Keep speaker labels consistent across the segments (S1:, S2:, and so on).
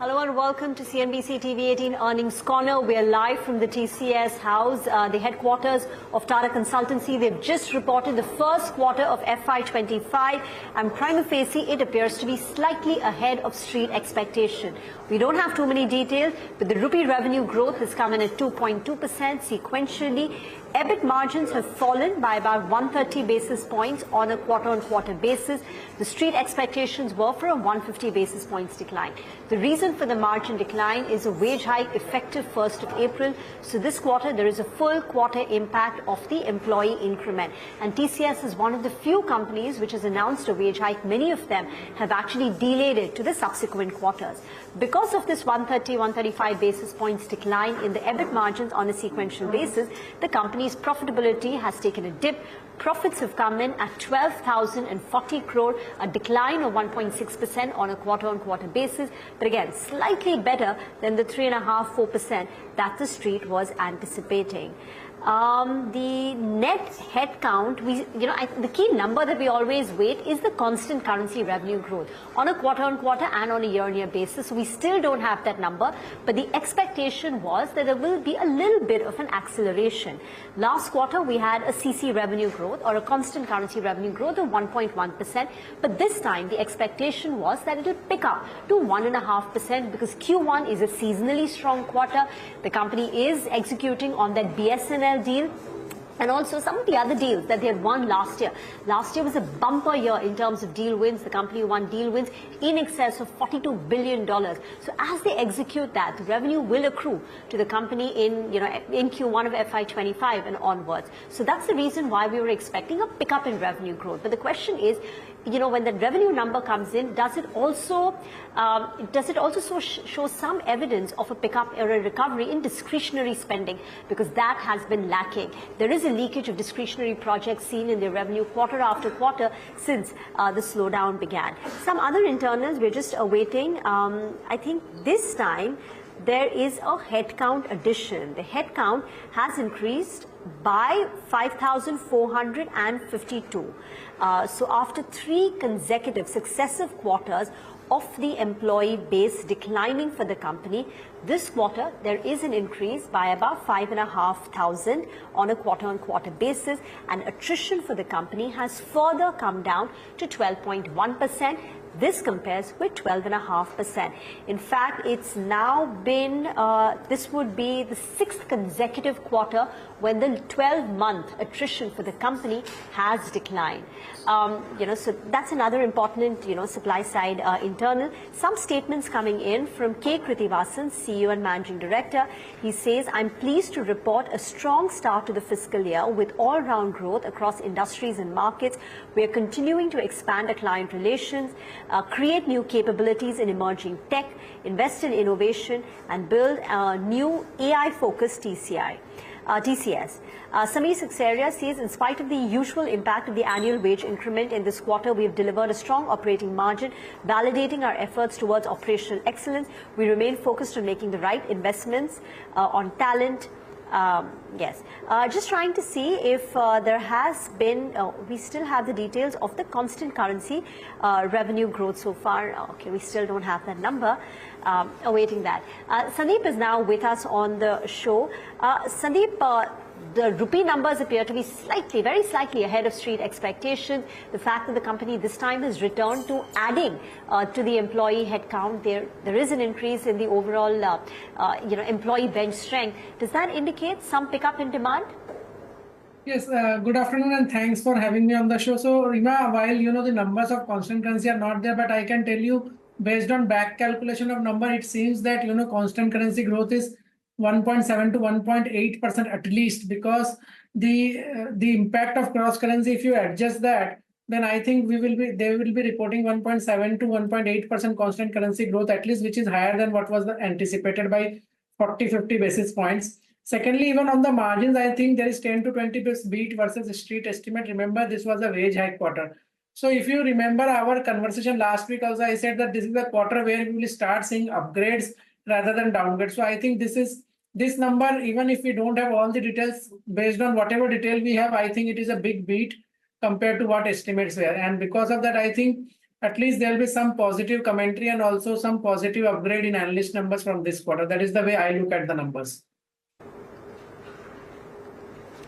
S1: Hello and welcome to CNBC TV18 Earnings Corner. We are live from the TCS house, the headquarters of Tata Consultancy. They've just reported the first quarter of FY25 and prima facie it appears to be slightly ahead of street expectation. We don't have too many details, but the rupee revenue growth has come in at 2.2% sequentially. EBIT margins have fallen by about 130 basis points on a quarter-on-quarter basis. The street expectations were for a 150 basis points decline. The reason for the margin decline is a wage hike effective 1st of April. So this quarter, there is a full quarter impact of the employee increment. And TCS is one of the few companies which has announced a wage hike. Many of them have actually delayed it to the subsequent quarters. Because of this 135 basis points decline in the EBIT margins on a sequential basis, the company's profitability has taken a dip. Profits have come in at 12,040 crore, a decline of 1.6% on a quarter-on-quarter basis, but again, slightly better than the 3.5–4% that the street was anticipating. The net headcount, the key number that we always wait is the constant currency revenue growth on a quarter-on-quarter and on a year-on-year basis. So we still don't have that number, but the expectation was that there will be a little bit of an acceleration. Last quarter, we had a CC revenue growth or a constant currency revenue growth of 1.1%, but this time the expectation was that it will pick up to 1.5% because Q1 is a seasonally strong quarter. The company is executing on that BSNL deal and also some of the other deals that they had won last year. Last year was a bumper year in terms of deal wins. The company won deal wins in excess of $42 billion. So as they execute that, the revenue will accrue to the company in Q1 of FY25 and onwards. So that's the reason why we were expecting a pickup in revenue growth. But the question is, when the revenue number comes in, does it also show some evidence of a pickup or a recovery in discretionary spending? Because that has been lacking. There is a leakage of discretionary projects seen in their revenue quarter after quarter since the slowdown began. Some other internals we're just awaiting. I think this time there is a headcount addition. The headcount has increased by 5,452. So after 3 consecutive successive quarters of the employee base declining for the company, this quarter there is an increase by about 5,500 on a quarter-on-quarter basis, and attrition for the company has further come down to 12.1%. This compares with 12.5%. In fact, it's now been, this would be the 6th consecutive quarter when the 12-month attrition for the company has declined. So that's another important, supply side internal. Some statements coming in from K. Krithivasan, CEO and Managing Director. He says, I'm pleased to report a strong start to the fiscal year with all-round growth across industries and markets. We are continuing to expand our client relations, create new capabilities in emerging tech, invest in innovation, and build a new AI-focused TCS. Samir Saksaria says, in spite of the usual impact of the annual wage increment in this quarter, we have delivered a strong operating margin, validating our efforts towards operational excellence. We remain focused on making the right investments on talent. Just trying to see if there has been, we still have the details of the constant currency revenue growth so far. Okay, we still don't have that number. Awaiting that. Sandip is now with us on the show. Sandip, the rupee numbers appear to be very slightly ahead of street expectations. The fact that the company this time has returned to adding to the employee headcount, there is an increase in the overall, employee bench strength. Does that indicate some pickup in demand?
S2: Yes, good afternoon and thanks for having me on the show. So, Rima, while the numbers of constant currency are not there, but I can tell you, based on back calculation of number, it seems that constant currency growth is 1.7 to 1.8% at least, because the impact of cross currency, if you adjust that, then I think they will be reporting 1.7 to 1.8% constant currency growth at least, which is higher than what was anticipated by 40–50 basis points. Secondly, even on the margins, I think there is 10 to 20 basis beat versus the street estimate. Remember, this was a wage hike quarter. So if you remember our conversation last week also, I said that this is the quarter where we will start seeing upgrades rather than downgrades. So I think this number, even if we don't have all the details, based on whatever detail we have, I think it is a big beat compared to what estimates were. And because of that, I think at least there'll be some positive commentary and also some positive upgrade in analyst numbers from this quarter. That is the way I look at the numbers.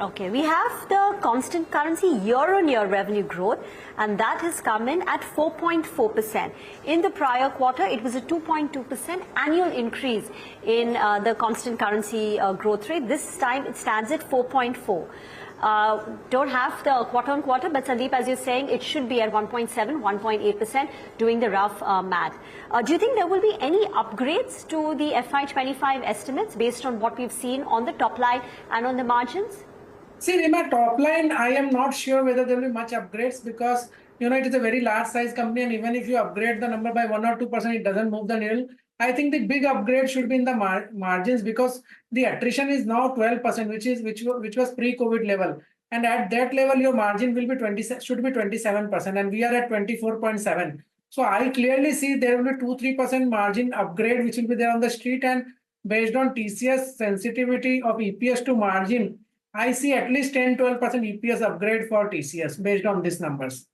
S1: Okay, we have the constant currency year-on-year revenue growth, and that has come in at 4.4%. In the prior quarter, it was a 2.2% annual increase in the constant currency growth rate. This time it stands at 4.4. Don't have the quarter-on-quarter, but Sandip, as you're saying, it should be at 1.7, 1.8%, doing the rough math. Do you think there will be any upgrades to the FY25 estimates based on what we've seen on the top line and on the margins?
S2: See, in my top line, I am not sure whether there will be much upgrades because, it is a very large size company, and even if you upgrade the number by 1 or 2%, it doesn't move the needle. I think the big upgrade should be in the margins because the attrition is now 12%, which was pre-COVID level. And at that level, your margin will be should be 27%, and we are at 24.7. So I clearly see there will be 2-3% margin upgrade, which will be there on the street. And based on TCS sensitivity of EPS to margin, I see at least 10-12% EPS upgrade for TCS based on these numbers.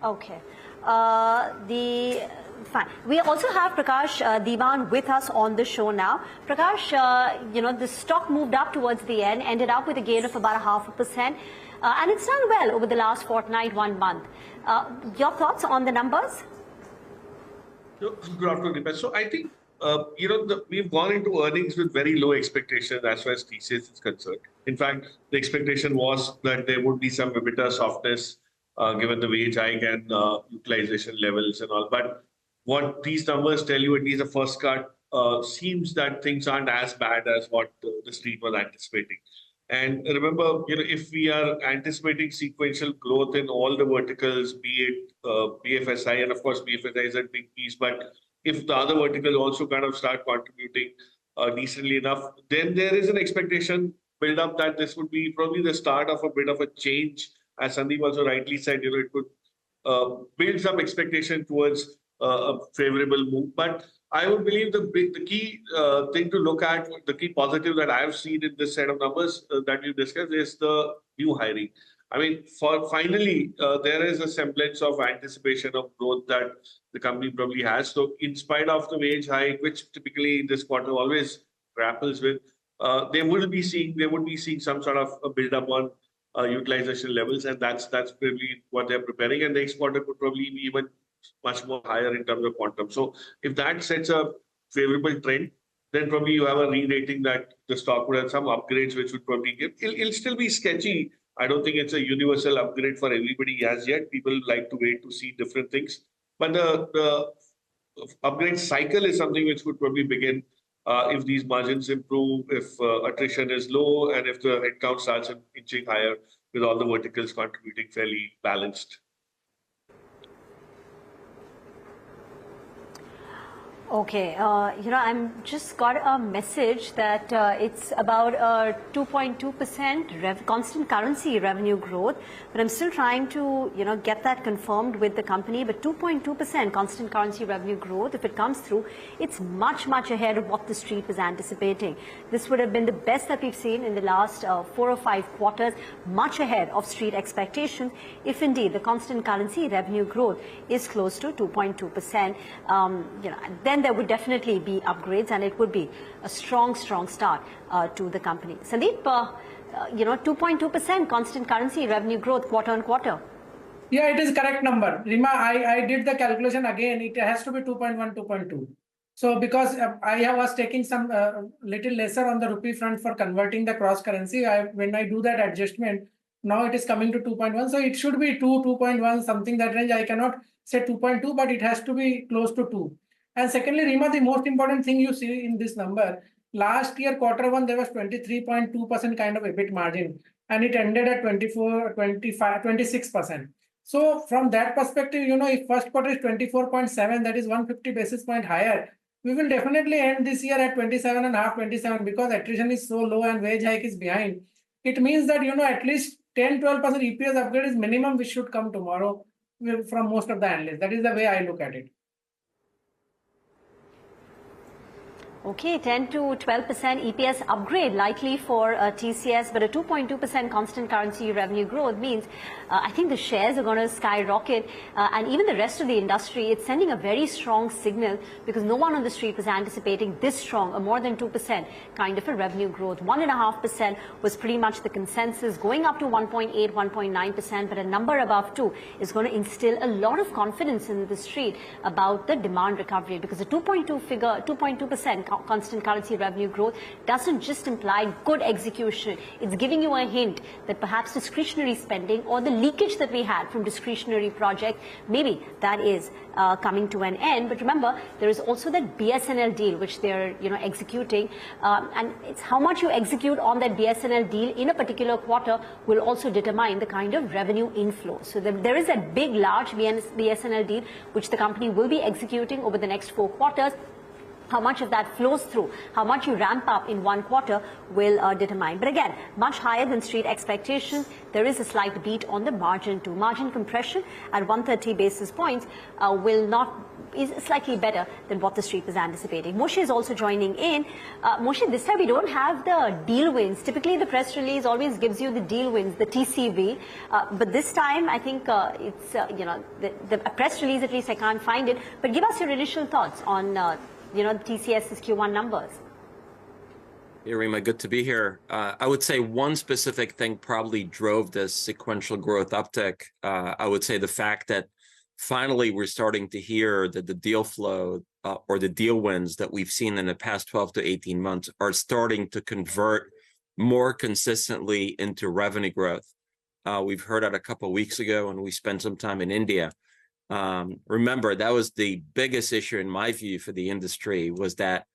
S1: Okay. Fine. We also have Prakash Diwan with us on the show now. Prakash, the stock moved up towards the end, ended up with a gain of about 0.5%, and it's done well over the last fortnight, 1 month. Your thoughts on the numbers?
S3: Good afternoon, Deepesh. So I think we've gone into earnings with very low expectations as far as TCS is concerned. In fact, the expectation was that there would be some EBITDA softness given the wage hike and utilization levels and all. But what these numbers tell you, at least the first cut, seems that things aren't as bad as what the street was anticipating. And remember, if we are anticipating sequential growth in all the verticals, be it BFSI, and of course BFSI is a big piece, but if the other verticals also kind of start contributing decently enough, then there is an expectation build up that this would be probably the start of a bit of a change. As Sandip also rightly said, it could build some expectation towards a favorable move. But I would believe the key thing to look at, the key positive that I have seen in this set of numbers that you discussed is the new hiring. I mean, finally, there is a semblance of anticipation of growth that the company probably has. So in spite of the wage hike, which typically this quarter always grapples with, they would be seeing some sort of a build up on utilization levels, and that's probably what they're preparing. And the next quarter could probably be even much more higher in terms of quantum. So if that sets a favorable trend, then probably you have a re-rating that the stock would have some upgrades, which would probably give. It'll still be sketchy. I don't think it's a universal upgrade for everybody as yet. People like to wait to see different things. But the upgrade cycle is something which could probably begin if these margins improve, if attrition is low, and if the headcount starts inching higher with all the verticals contributing fairly balanced.
S1: Okay, I'm just got a message that it's about 2.2% constant currency revenue growth, but I'm still trying to, get that confirmed with the company. But 2.2% constant currency revenue growth, if it comes through, it's much, much ahead of what the street was anticipating. This would have been the best that we've seen in the last 4 or 5 quarters, much ahead of street expectations, if indeed the constant currency revenue growth is close to 2.2%. Then there would definitely be upgrades, and it would be a strong start to the company. Sandip, 2.2% constant currency revenue growth quarter on quarter.
S2: Yeah, it is correct number. Rima, I did the calculation again. It has to be 2.1, 2.2. So because I was taking some little lesser on the rupee front for converting the cross currency, when I do that adjustment, now it is coming to 2.1. So it should be 2.1, something that range. I cannot say 2.2, but it has to be close to 2. And secondly, Rima, the most important thing you see in this number, last year, Q1, there was 23.2% kind of EBIT margin, and it ended at 24, 25, 26%. So from that perspective, if first quarter is 24.7, that is 150 basis point higher, we will definitely end this year at 27.5, 27, because attrition is so low and wage hike is behind. It means that, at least 10-12% EPS upgrade is minimum which should come tomorrow from most of the analysts. That is the way I look at it.
S1: Okay, 10 to 12% EPS upgrade likely for TCS, but a 2.2% constant currency revenue growth means I think the shares are going to skyrocket, and even the rest of the industry, it's sending a very strong signal because no one on the street was anticipating this strong, a more than 2% kind of a revenue growth. 1.5% was pretty much the consensus, going up to 1.8, 1.9%, but a number above 2 is going to instill a lot of confidence in the street about the demand recovery, because the 2.2% constant currency revenue growth doesn't just imply good execution. It's giving you a hint that perhaps discretionary spending or the leakage that we had from discretionary projects, maybe that is coming to an end. But remember, there is also that BSNL deal which they're executing, and it's how much you execute on that BSNL deal in a particular quarter will also determine the kind of revenue inflow. So there is a big, large BSNL deal which the company will be executing over the next 4 quarters. How much of that flows through, how much you ramp up in 1 quarter will determine. But again, much higher than street expectations. There is a slight beat on the margin too. Margin compression at 130 basis points is slightly better than what the street was anticipating. Moshe is also joining in. Moshe, this time we don't have the deal wins. Typically, the press release always gives you the deal wins, the TCV. But this time, I think it's, the press release, at least I can't find it. But give us your initial thoughts on TCS's Q1 numbers.
S4: Hey, Rima, good to be here. I would say one specific thing probably drove this sequential growth uptick. I would say the fact that finally we're starting to hear that the deal flow or the deal wins that we've seen in the past 12 to 18 months are starting to convert more consistently into revenue growth. We've heard that a couple of weeks ago when we spent some time in India. Remember, that was the biggest issue in my view for the industry, was that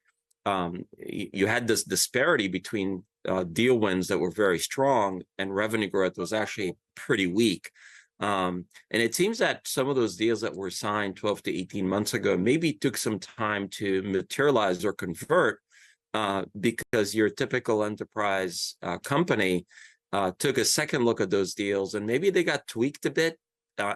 S4: you had this disparity between deal wins that were very strong and revenue growth was actually pretty weak. And it seems that some of those deals that were signed 12 to 18 months ago maybe took some time to materialize or convert because your typical enterprise company took a second look at those deals and maybe they got tweaked a bit.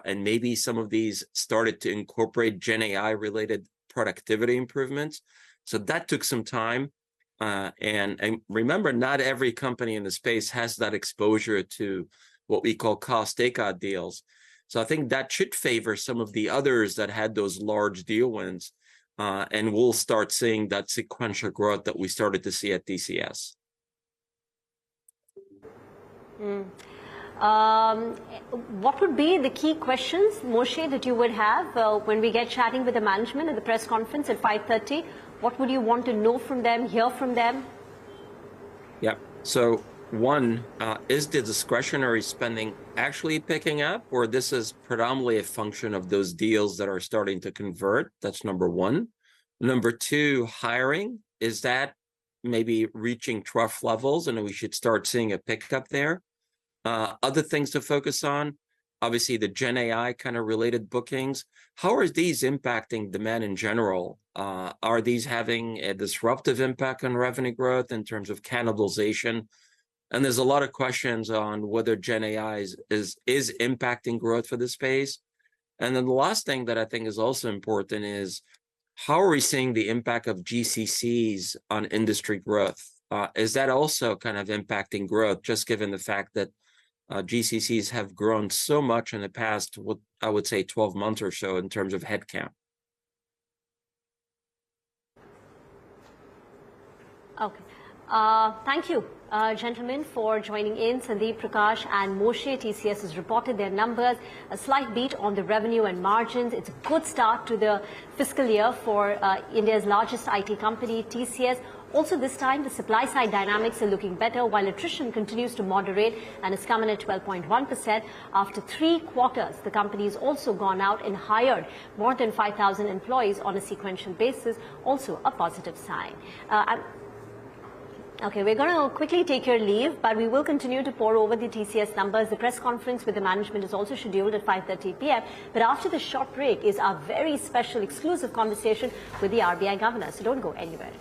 S4: And maybe some of these started to incorporate Gen AI related productivity improvements. So that took some time. And remember, not every company in the space has that exposure to what we call cost takeout deals. So I think that should favor some of the others that had those large deal wins. And we'll start seeing that sequential growth that we started to see at TCS.
S1: What would be the key questions, Moshe, that you would have when we get chatting with the management at the press conference at 5:30? What would you want to know from them, hear from them?
S4: Yeah. So one, is the discretionary spending actually picking up, or this is predominantly a function of those deals that are starting to convert? That's number one. Number two, hiring, is that maybe reaching trough levels and we should start seeing a pickup there? Other things to focus on, obviously the Gen AI kind of related bookings. How are these impacting demand in general? Are these having a disruptive impact on revenue growth in terms of cannibalization? And there's a lot of questions on whether Gen AI is impacting growth for the space. And then the last thing that I think is also important is, how are we seeing the impact of GCCs on industry growth? Is that also kind of impacting growth, just given the fact that GCCs have grown so much in the past, what I would say 12 months or so in terms of headcount?
S1: Okay. Thank you, gentlemen, for joining in. Sandip, Prakash and Moshe. TCS has reported their numbers, a slight beat on the revenue and margins. It's a good start to the fiscal year for India's largest IT company, TCS. Also this time, the supply side dynamics are looking better, while attrition continues to moderate and is coming at 12.1%. After 3 quarters, the company has also gone out and hired more than 5,000 employees on a sequential basis, also a positive sign. Okay, we're going to quickly take your leave, but we will continue to pour over the TCS numbers. The press conference with the management is also scheduled at 5:30 p.m. But after the short break is our very special exclusive conversation with the RBI governor. So don't go anywhere.